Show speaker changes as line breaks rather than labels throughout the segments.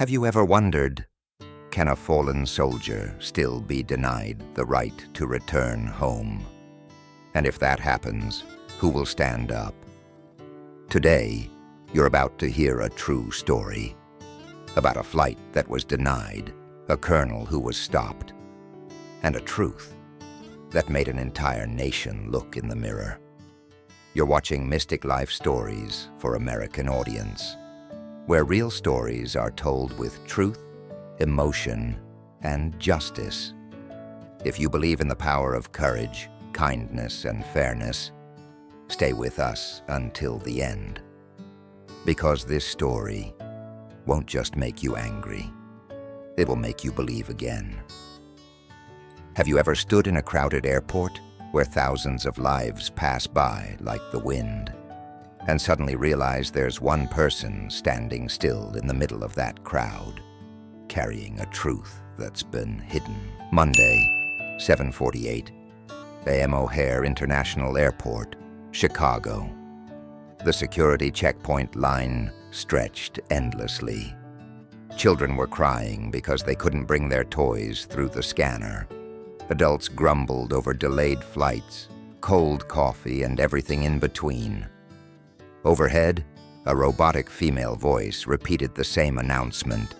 Have you ever wondered, can a fallen soldier still be denied the right to return home? And if that happens, who will stand up? Today, you're about to hear a true story about a flight that was denied, a colonel who was stopped, and a truth that made an entire nation look in the mirror. You're watching Mystic Life Stories for American audience, where real stories are told with truth, emotion, and justice. If you believe in the power of courage, kindness, and fairness, stay with us until the end. Because this story won't just make you angry, it will make you believe again. Have you ever stood in a crowded airport where thousands of lives pass by like the wind, and suddenly realize there's one person standing still in the middle of that crowd, carrying a truth that's been hidden? Monday, 7:48 a.m. O'Hare International Airport, Chicago. The security checkpoint line stretched endlessly. Children were crying because they couldn't bring their toys through the scanner. Adults grumbled over delayed flights, cold coffee, and everything in between. Overhead, a robotic female voice repeated the same announcement.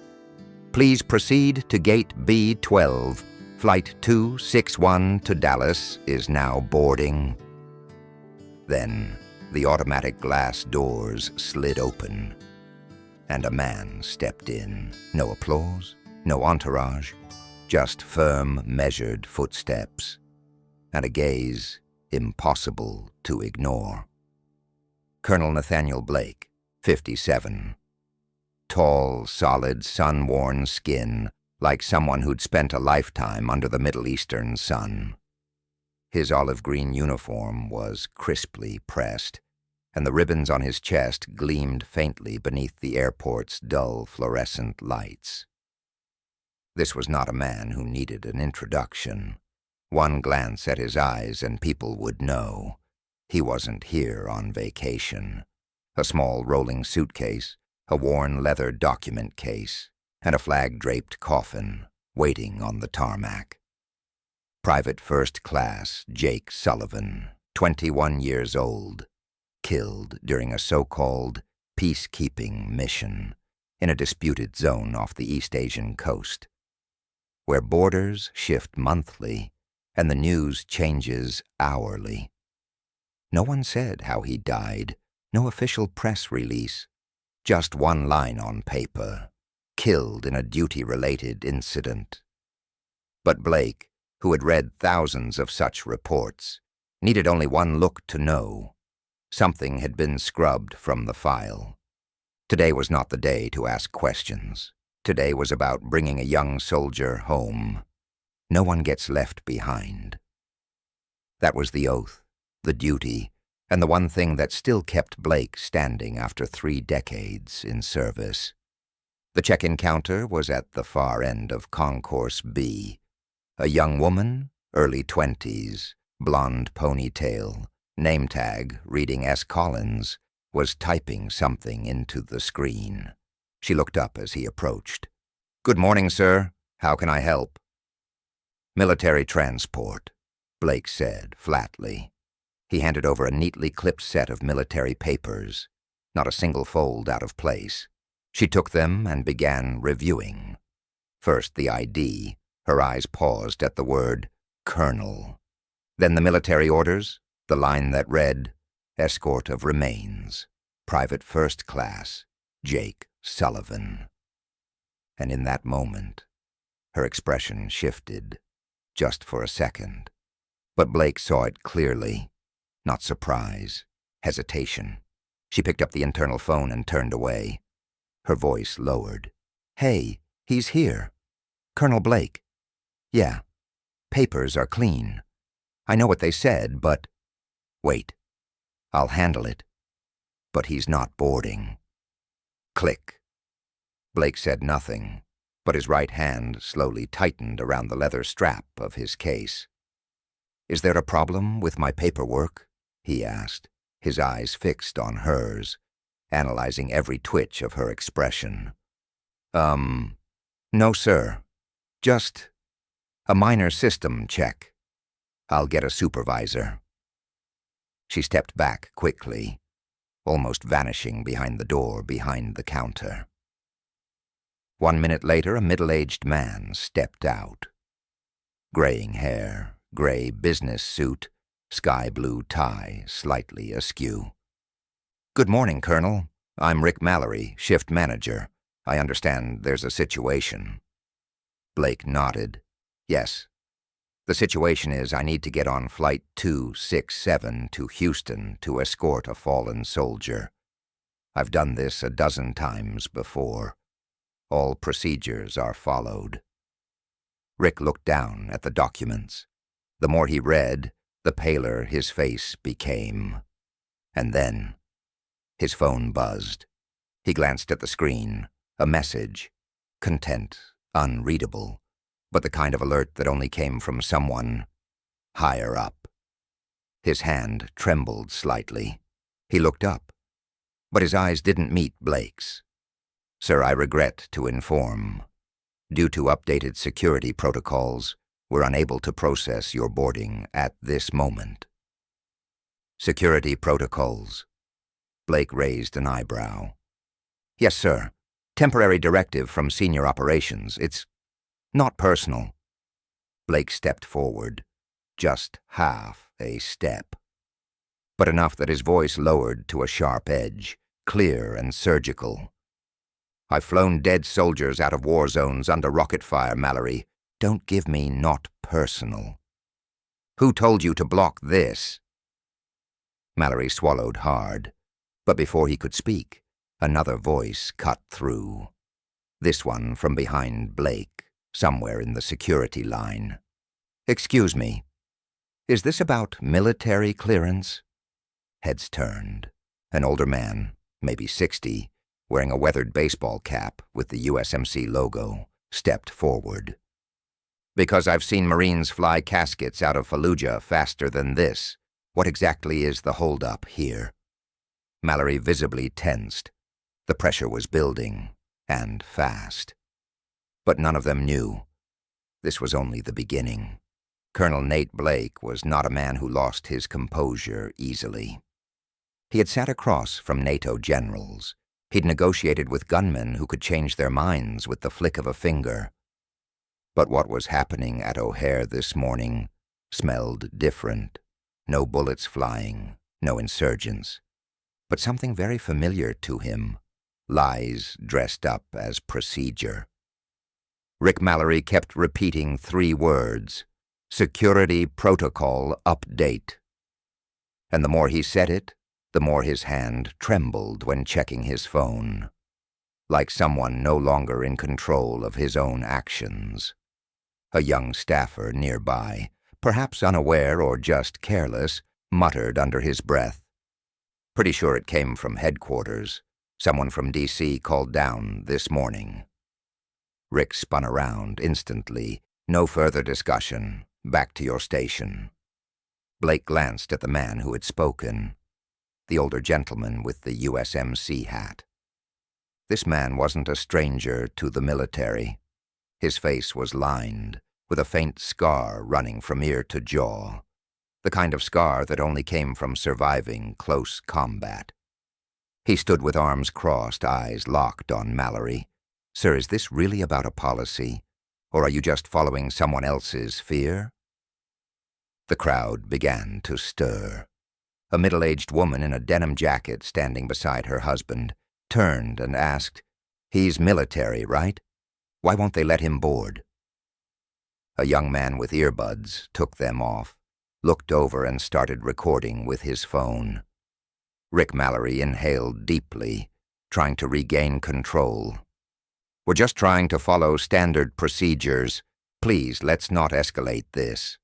Please proceed to gate B12. Flight 261 to Dallas is now boarding. Then, the automatic glass doors slid open, and a man stepped in. No applause, no entourage, just firm, measured footsteps, and a gaze impossible to ignore. Colonel Nathaniel Blake, 57. Tall, solid, sun-worn skin, like someone who'd spent a lifetime under the Middle Eastern sun. His olive-green uniform was crisply pressed, and the ribbons on his chest gleamed faintly beneath the airport's dull fluorescent lights. This was not a man who needed an introduction. One glance at his eyes and people would know. He wasn't here on vacation. A small rolling suitcase, a worn leather document case, and a flag-draped coffin waiting on the tarmac. Private First Class Jake Sullivan, 21 years old, killed during a so-called peacekeeping mission in a disputed zone off the East Asian coast, where borders shift monthly and the news changes hourly. No one said how he died, no official press release, just one line on paper: killed in a duty-related incident. But Blake, who had read thousands of such reports, needed only one look to know. Something had been scrubbed from the file. Today was not the day to ask questions. Today was about bringing a young soldier home. No one gets left behind. That was the oath, the duty, and the one thing that still kept Blake standing after 3 decades in service. The check-in counter was at the far end of Concourse B. A young woman, early 20s, blonde ponytail, name tag reading S. Collins, was typing something into the screen. She looked up as he approached. Good morning, sir. How can I help? Military transport, Blake said flatly. He handed over a neatly clipped set of military papers, not a single fold out of place. She took them and began reviewing. First the ID. Her eyes paused at the word Colonel. Then the military orders, the line that read, Escort of Remains, Private First Class, Jake Sullivan. And in that moment, her expression shifted, just for a second. But Blake saw it clearly. Not surprise, hesitation. She picked up the internal phone and turned away. Her voice lowered. Hey, he's here. Colonel Blake. Yeah, papers are clean. I know what they said, but... Wait, I'll handle it. But he's not boarding. Click. Blake said nothing, but his right hand slowly tightened around the leather strap of his case. Is there a problem with my paperwork? He asked, his eyes fixed on hers, analyzing every twitch of her expression. No, sir. Just a minor system check. I'll get a supervisor." She stepped back quickly, almost vanishing behind the door behind the counter. 1 minute later, a middle-aged man stepped out. Graying hair, gray business suit, sky blue tie slightly askew. "Good morning, Colonel. I'm Rick Mallory, shift manager. I understand there's a situation." Blake nodded. "Yes. The situation is I need to get on Flight 267 to Houston to escort a fallen soldier. I've done this a dozen times before. All procedures are followed." Rick looked down at the documents. The more he read, the paler his face became. And then his phone buzzed. He glanced at the screen. A message. Content, unreadable, but the kind of alert that only came from someone higher up. His hand trembled slightly. He looked up, but his eyes didn't meet Blake's. "Sir, I regret to inform. Due to updated security protocols, we're unable to process your boarding at this moment." "Security protocols?" Blake raised an eyebrow. "Yes, sir. Temporary directive from senior operations. It's not personal." Blake stepped forward, just half a step, but enough that his voice lowered to a sharp edge, clear and surgical. "I've flown dead soldiers out of war zones under rocket fire, Mallory. Don't give me not personal." "Who told you to block this?" Mallory swallowed hard, but before he could speak, another voice cut through. This one from behind Blake, somewhere in the security line. "Excuse me, is this about military clearance?" Heads turned. An older man, maybe 60, wearing a weathered baseball cap with the USMC logo, stepped forward. "Because I've seen Marines fly caskets out of Fallujah faster than this. What exactly is the holdup here?" Mallory visibly tensed. The pressure was building, and fast. But none of them knew. This was only the beginning. Colonel Nate Blake was not a man who lost his composure easily. He had sat across from NATO generals. He'd negotiated with gunmen who could change their minds with the flick of a finger. But what was happening at O'Hare this morning smelled different. No bullets flying, no insurgents, but something very familiar to him. Lies dressed up as procedure. Rick Mallory kept repeating 3 words: "Security Protocol Update." And the more he said it, the more his hand trembled when checking his phone, like someone no longer in control of his own actions. A young staffer nearby, perhaps unaware or just careless, muttered under his breath. "Pretty sure it came from headquarters. Someone from D.C. called down this morning." Rick spun around instantly. "No further discussion. Back to your station." Blake glanced at the man who had spoken, the older gentleman with the USMC hat. This man wasn't a stranger to the military. His face was lined, with a faint scar running from ear to jaw, the kind of scar that only came from surviving close combat. He stood with arms crossed, eyes locked on Mallory. "Sir, is this really about a policy, or are you just following someone else's fear?" The crowd began to stir. A middle-aged woman in a denim jacket standing beside her husband turned and asked, "He's military, right? Why won't they let him board?" A young man with earbuds took them off, looked over and started recording with his phone. Rick Mallory inhaled deeply, trying to regain control. "We're just trying to follow standard procedures. Please, let's not escalate this."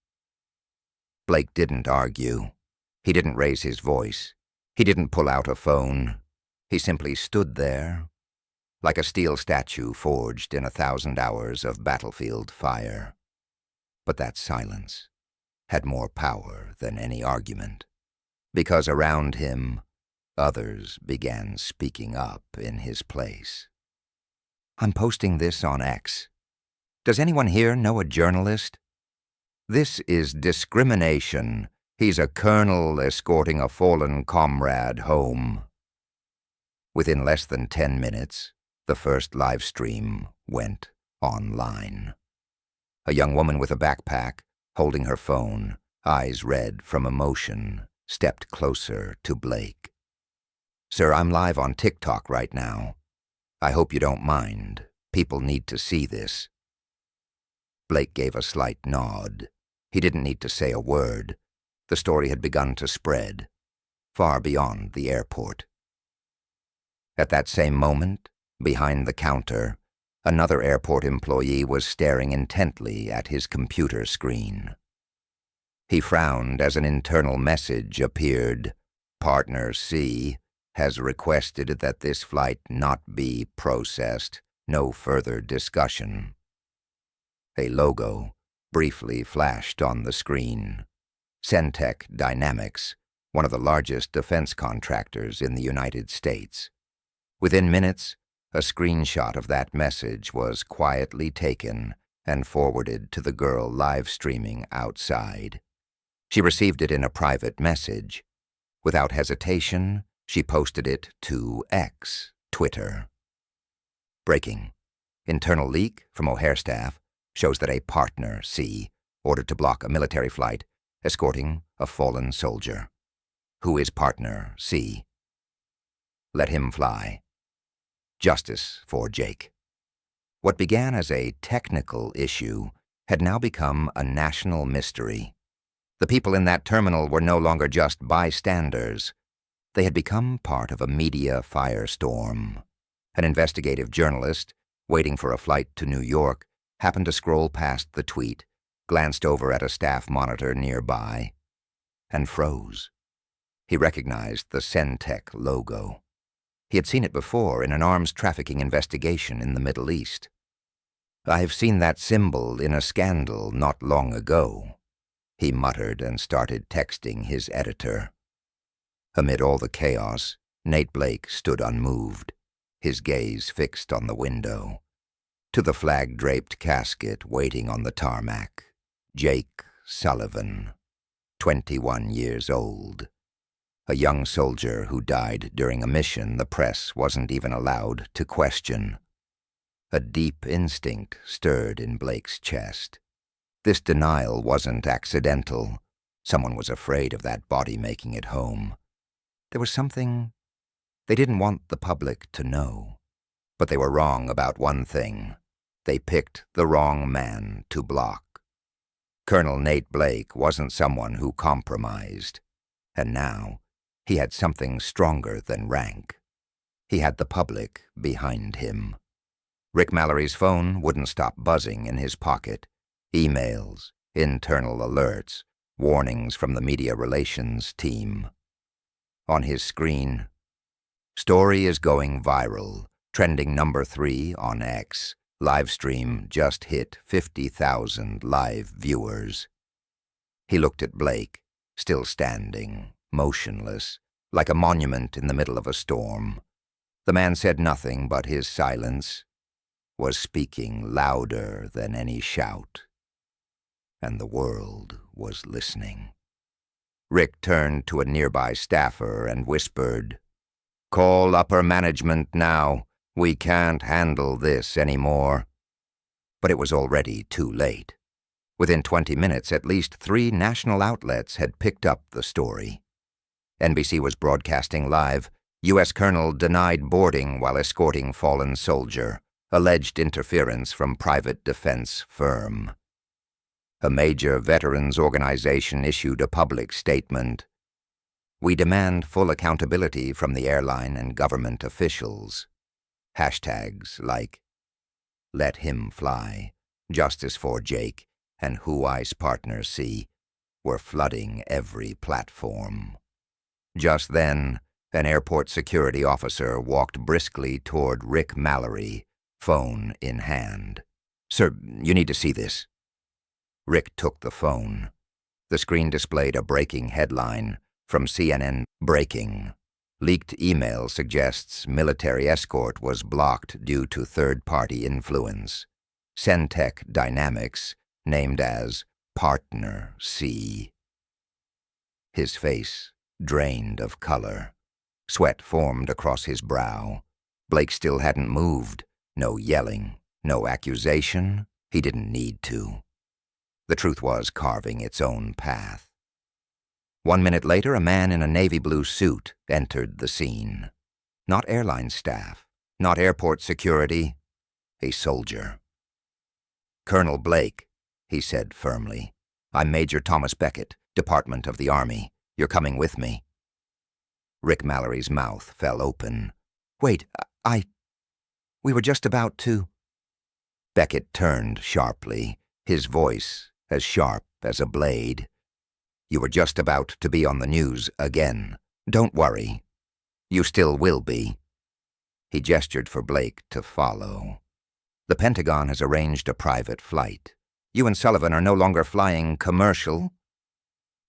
Blake didn't argue. He didn't raise his voice. He didn't pull out a phone. He simply stood there, like a steel statue forged in 1,000 hours of battlefield fire. But that silence had more power than any argument, because around him, others began speaking up in his place. I'm posting this on X. Does anyone here know a journalist? This is discrimination. He's a colonel escorting a fallen comrade home. Within less than 10 minutes, the first live stream went online. A young woman with a backpack, holding her phone, eyes red from emotion, stepped closer to Blake. "Sir, I'm live on TikTok right now. I hope you don't mind. People need to see this." Blake gave a slight nod. He didn't need to say a word. The story had begun to spread, far beyond the airport. At that same moment, behind the counter, another airport employee was staring intently at his computer screen. He frowned as an internal message appeared. "Partner C has requested that this flight not be processed. No further discussion." A logo briefly flashed on the screen. Centec Dynamics, one of the largest defense contractors in the United States. Within minutes, a screenshot of that message was quietly taken and forwarded to the girl live streaming outside. She received it in a private message. Without hesitation, she posted it to X, Twitter. Breaking. Internal leak from O'Hare staff shows that a partner C ordered to block a military flight escorting a fallen soldier. Who is partner C? Let him fly. Justice for Jake. What began as a technical issue had now become a national mystery. The people in that terminal were no longer just bystanders. They had become part of a media firestorm. An investigative journalist, waiting for a flight to New York, happened to scroll past the tweet, glanced over at a staff monitor nearby, and froze. He recognized the Centec logo. He had seen it before in an arms trafficking investigation in the Middle East. "I've seen that symbol in a scandal not long ago," he muttered and started texting his editor. Amid all the chaos, Nate Blake stood unmoved, his gaze fixed on the window. To the flag-draped casket waiting on the tarmac, Jake Sullivan, 21 years old. A young soldier who died during a mission the press wasn't even allowed to question. A deep instinct stirred in Blake's chest. This denial wasn't accidental. Someone was afraid of that body making it home. There was something they didn't want the public to know. But they were wrong about one thing. They picked the wrong man to block. Colonel Nate Blake wasn't someone who compromised. And now, he had something stronger than rank. He had the public behind him. Rick Mallory's phone wouldn't stop buzzing in his pocket. Emails, internal alerts, warnings from the media relations team. On his screen, "Story is going viral, trending number 3 on X. Livestream just hit 50,000 live viewers." He looked at Blake, still standing, motionless, like a monument in the middle of a storm. The man said nothing, but his silence was speaking louder than any shout. And the world was listening. Rick turned to a nearby staffer and whispered, "Call upper management now. We can't handle this anymore." But it was already too late. Within 20 minutes, at least 3 national outlets had picked up the story. NBC was broadcasting live. U.S. Colonel denied boarding while escorting fallen soldier. Alleged interference from private defense firm. A major veterans organization issued a public statement. "We demand full accountability from the airline and government officials." Hashtags like "Let him fly," "Justice for Jake," and "Who Ice Partner C" were flooding every platform. Just then, an airport security officer walked briskly toward Rick Mallory, phone in hand. "Sir, you need to see this." Rick took the phone. The screen displayed a breaking headline from CNN. "Breaking. Leaked email suggests military escort was blocked due to third-party influence. Centec Dynamics named as Partner C. His face drained of color. Sweat formed across his brow. Blake still hadn't moved. No yelling, no accusation. He didn't need to. The truth was carving its own path. 1 minute later, a man in a navy blue suit entered the scene. Not airline staff, not airport security, a soldier. "Colonel Blake," he said firmly. "I'm Major Thomas Beckett, Department of the Army. You're coming with me." Rick Mallory's mouth fell open. "Wait, we were just about to—" Beckett turned sharply, his voice as sharp as a blade. "You were just about to be on the news again. Don't worry. You still will be." He gestured for Blake to follow. "The Pentagon has arranged a private flight. You and Sullivan are no longer flying commercial."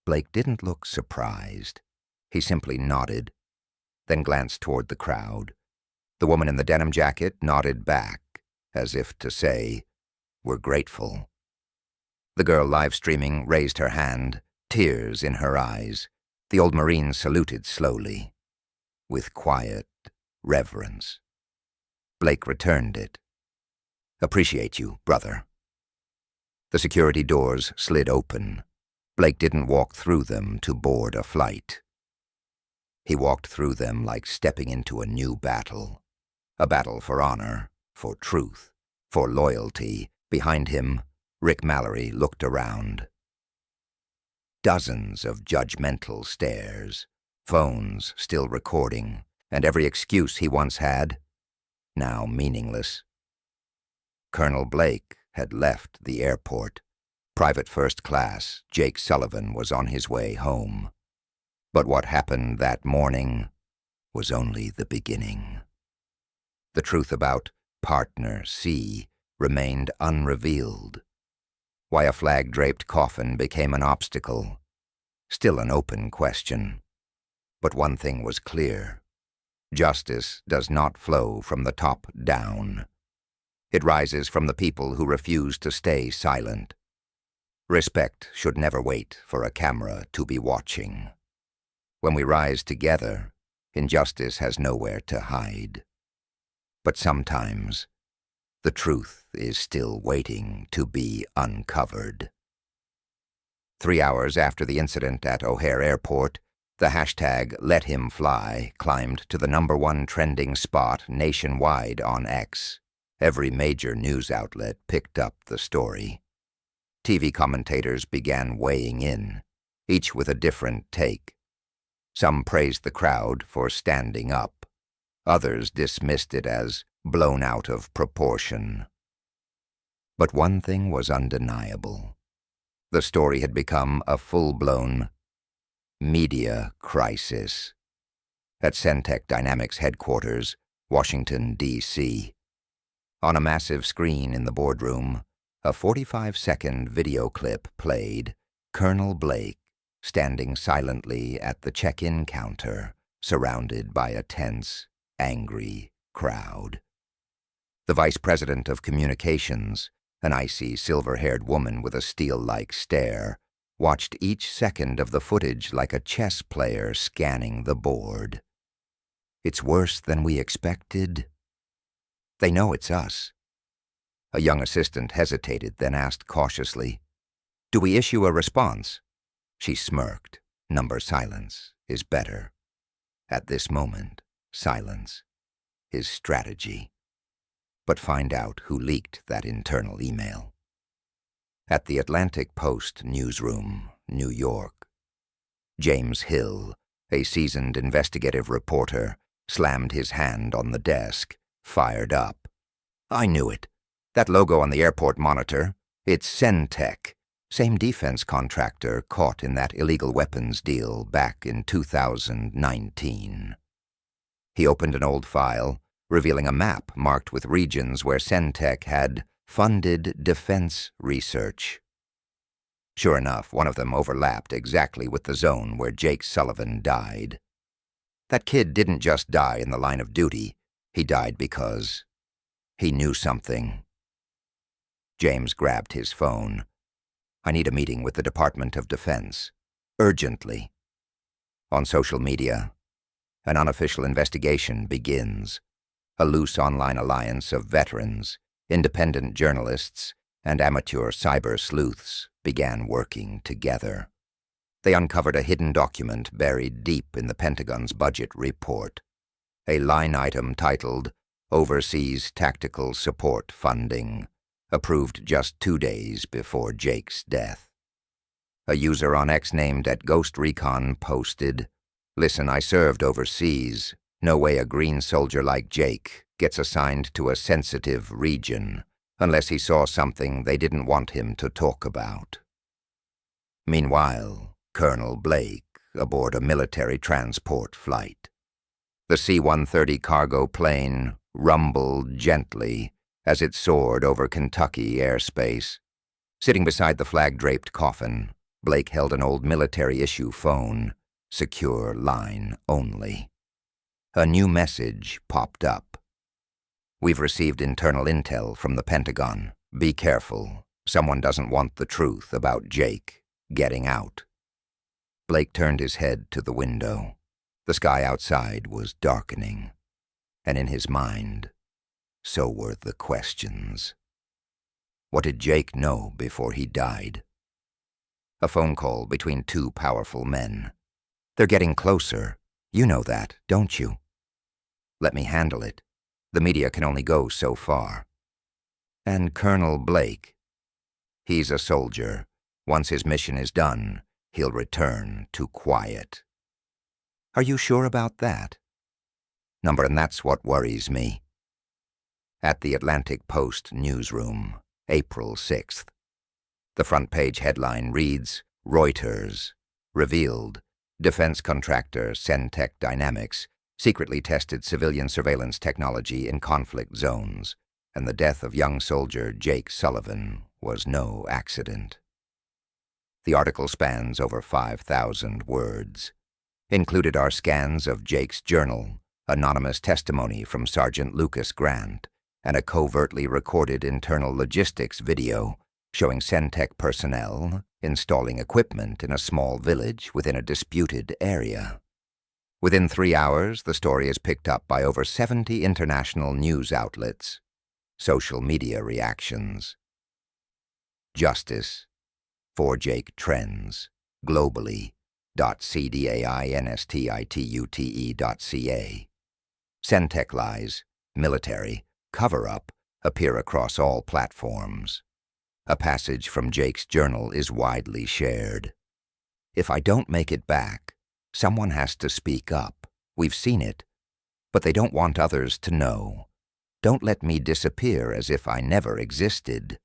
Blake didn't look surprised. He simply nodded, then glanced toward the crowd. The woman in the denim jacket nodded back, as if to say, "We're grateful." The girl live-streaming raised her hand, tears in her eyes. The old Marine saluted slowly, with quiet reverence. Blake returned it. "Appreciate you, brother." The security doors slid open. Blake didn't walk through them to board a flight. He walked through them like stepping into a new battle. A battle for honor, for truth, for loyalty. Behind him, Rick Mallory looked around. Dozens of judgmental stares, phones still recording, and every excuse he once had, now meaningless. Colonel Blake had left the airport. Private First Class Jake Sullivan was on his way home. But what happened that morning was only the beginning. The truth about Partner C remained unrevealed. Why a flag-draped coffin became an obstacle, still an open question. But one thing was clear. Justice does not flow from the top down. It rises from the people who refuse to stay silent. Respect should never wait for a camera to be watching. When we rise together, injustice has nowhere to hide. But sometimes, the truth is still waiting to be uncovered. 3 hours after the incident at O'Hare Airport, the hashtag #LetHimFly climbed to the #1 trending spot nationwide on X. Every major news outlet picked up the story. TV commentators began weighing in, each with a different take. Some praised the crowd for standing up. Others dismissed it as blown out of proportion. But one thing was undeniable. The story had become a full-blown media crisis. At Centec Dynamics headquarters, Washington, D.C., on a massive screen in the boardroom, a 45-second video clip played Colonel Blake standing silently at the check-in counter, surrounded by a tense, angry crowd. The Vice President of Communications, an icy, silver-haired woman with a steel-like stare, watched each second of the footage like a chess player scanning the board. "It's worse than we expected." "They know it's us." A young assistant hesitated, then asked cautiously, "Do we issue a response?" She smirked. Number silence is better. At this moment, silence is strategy. But find out who leaked that internal email. At the Atlantic Post newsroom, New York, James Hill, a seasoned investigative reporter, slammed his hand on the desk, fired up. "I knew it. That logo on the airport monitor, it's Centec, same defense contractor caught in that illegal weapons deal back in 2019. He opened an old file, revealing a map marked with regions where Centec had funded defense research. Sure enough, one of them overlapped exactly with the zone where Jake Sullivan died. That kid didn't just die in the line of duty. He died because he knew something. James grabbed his phone. I need a meeting with the Department of Defense. Urgently. On social media, an unofficial investigation begins. A loose online alliance of veterans, independent journalists, and amateur cyber sleuths began working together. They uncovered a hidden document buried deep in the Pentagon's budget report, a line item titled Overseas Tactical Support Funding, approved just 2 days before Jake's death. A user on X named @GhostRecon posted, "Listen, I served overseas. No way a green soldier like Jake gets assigned to a sensitive region unless he saw something they didn't want him to talk about." Meanwhile, Colonel Blake aboard a military transport flight. The C-130 cargo plane rumbled gently as it soared over Kentucky airspace. Sitting beside the flag-draped coffin, Blake held an old military-issue phone, secure line only. A new message popped up. "We've received internal intel from the Pentagon. Be careful. Someone doesn't want the truth about Jake getting out." Blake turned his head to the window. The sky outside was darkening, and in his mind, so were the questions. What did Jake know before he died? A phone call between two powerful men. "They're getting closer. You know that, don't you?" "Let me handle it. The media can only go so far." "And Colonel Blake?" "He's a soldier. Once his mission is done, he'll return to quiet." "Are you sure about that?" "Number, and that's what worries me." At the Atlantic Post newsroom, April 6th. The front page headline reads, Reuters, revealed, defense contractor Centec Dynamics secretly tested civilian surveillance technology in conflict zones, and the death of young soldier Jake Sullivan was no accident. The article spans over 5,000 words. Included are scans of Jake's journal, anonymous testimony from Sergeant Lucas Grant, and a covertly recorded internal logistics video showing Centec personnel installing equipment in a small village within a disputed area. Within 3 hours, the story is picked up by over 70 international news outlets. Social media reactions. Justice for Jake trends globally. .cdainstitute.ca. Centec lies, military, cover-up appear across all platforms. A passage from Jake's journal is widely shared. "If I don't make it back, someone has to speak up. We've seen it, but they don't want others to know. Don't let me disappear as if I never existed."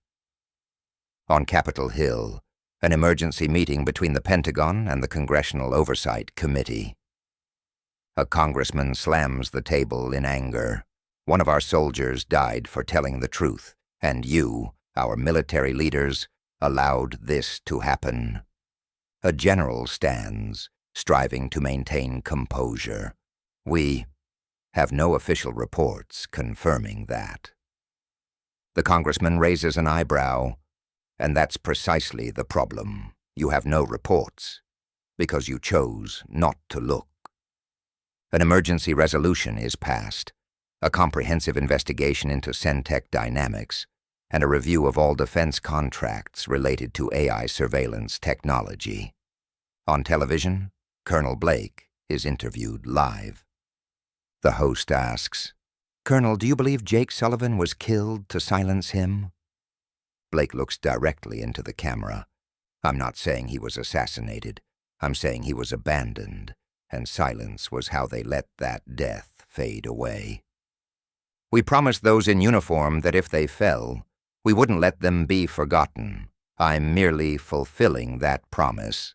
On Capitol Hill, an emergency meeting between the Pentagon and the Congressional Oversight Committee. A congressman slams the table in anger. "One of our soldiers died for telling the truth, and you, our military leaders, allowed this to happen." A general stands, striving to maintain composure. "We have no official reports confirming that." The congressman raises an eyebrow. "And that's precisely the problem. You have no reports, because you chose not to look." An emergency resolution is passed, a comprehensive investigation into Centec Dynamics, and a review of all defense contracts related to AI surveillance technology. On television, Colonel Blake is interviewed live. The host asks, "Colonel, do you believe Jake Sullivan was killed to silence him?" Blake looks directly into the camera. "I'm not saying he was assassinated. I'm saying he was abandoned, and silence was how they let that death fade away. We promised those in uniform that if they fell, we wouldn't let them be forgotten. I'm merely fulfilling that promise."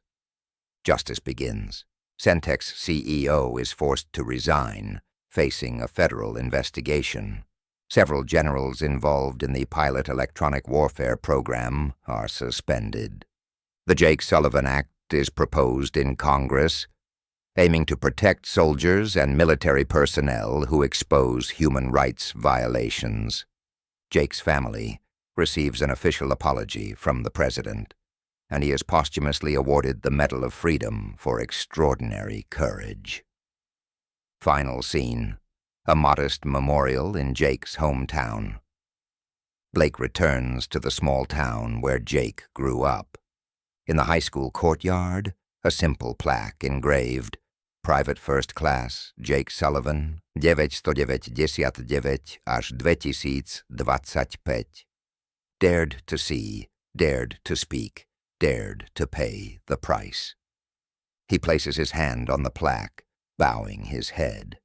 Justice begins. Centec's CEO is forced to resign, facing a federal investigation. Several generals involved in the pilot electronic warfare program are suspended. The Jake Sullivan Act is proposed in Congress. aiming to protect soldiers and military personnel who expose human rights violations. Jake's family receives an official apology from the president, and he is posthumously awarded the Medal of Freedom for extraordinary courage. Final scene: a modest memorial in Jake's hometown. Blake returns to the small town where Jake grew up. In the high school courtyard, a simple plaque engraved, Private First Class Jake Sullivan, 999 až 2025. Dared to see, dared to speak, dared to pay the price. He places his hand on the plaque, bowing his head.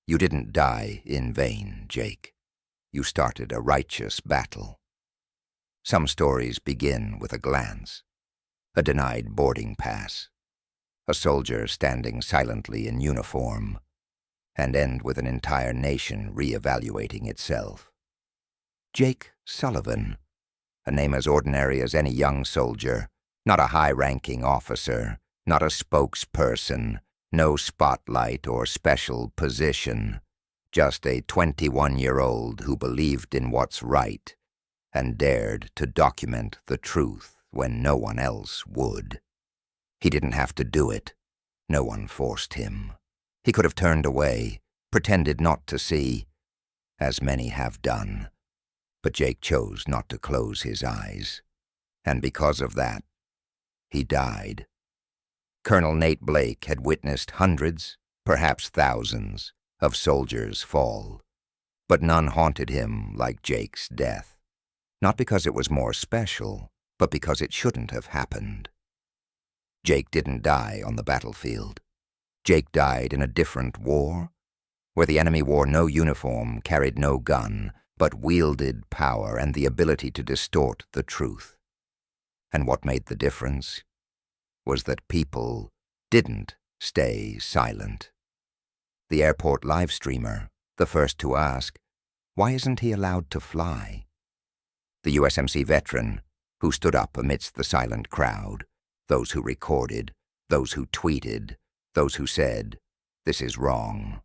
You didn't die in vain, Jake. You started a righteous battle. Some stories begin with a glance, a denied boarding pass, a soldier standing silently in uniform, and end with an entire nation re-evaluating itself. Jake Sullivan, a name as ordinary as any young soldier, not a high-ranking officer, not a spokesperson, no spotlight or special position, just a 21-year-old who believed in what's right and dared to document the truth when no one else would. He didn't have to do it. No one forced him. He could have turned away, pretended not to see, as many have done. But Jake chose not to close his eyes, and because of that, he died. Colonel Nate Blake had witnessed hundreds, perhaps thousands, of soldiers fall, but none haunted him like Jake's death. Not because it was more special, but because it shouldn't have happened. Jake didn't die on the battlefield. Jake died in a different war, where the enemy wore no uniform, carried no gun, but wielded power and the ability to distort the truth. And what made the difference was that people didn't stay silent. The airport live streamer, the first to ask, why isn't he allowed to fly? The USMC veteran, who stood up amidst the silent crowd, those who recorded, those who tweeted, those who said, this is wrong.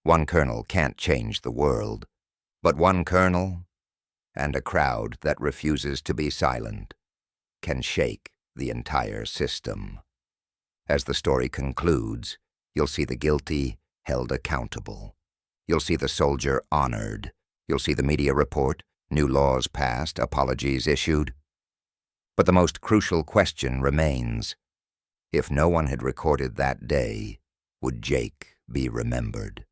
One colonel can't change the world, but one colonel and a crowd that refuses to be silent can shake the entire system. As the story concludes, you'll see the guilty held accountable. You'll see the soldier honored. You'll see the media report, new laws passed, apologies issued. But the most crucial question remains: if no one had recorded that day, would Jake be remembered?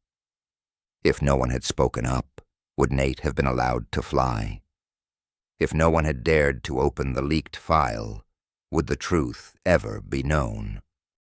If no one had spoken up, would Nate have been allowed to fly? If no one had dared to open the leaked file, would the truth ever be known?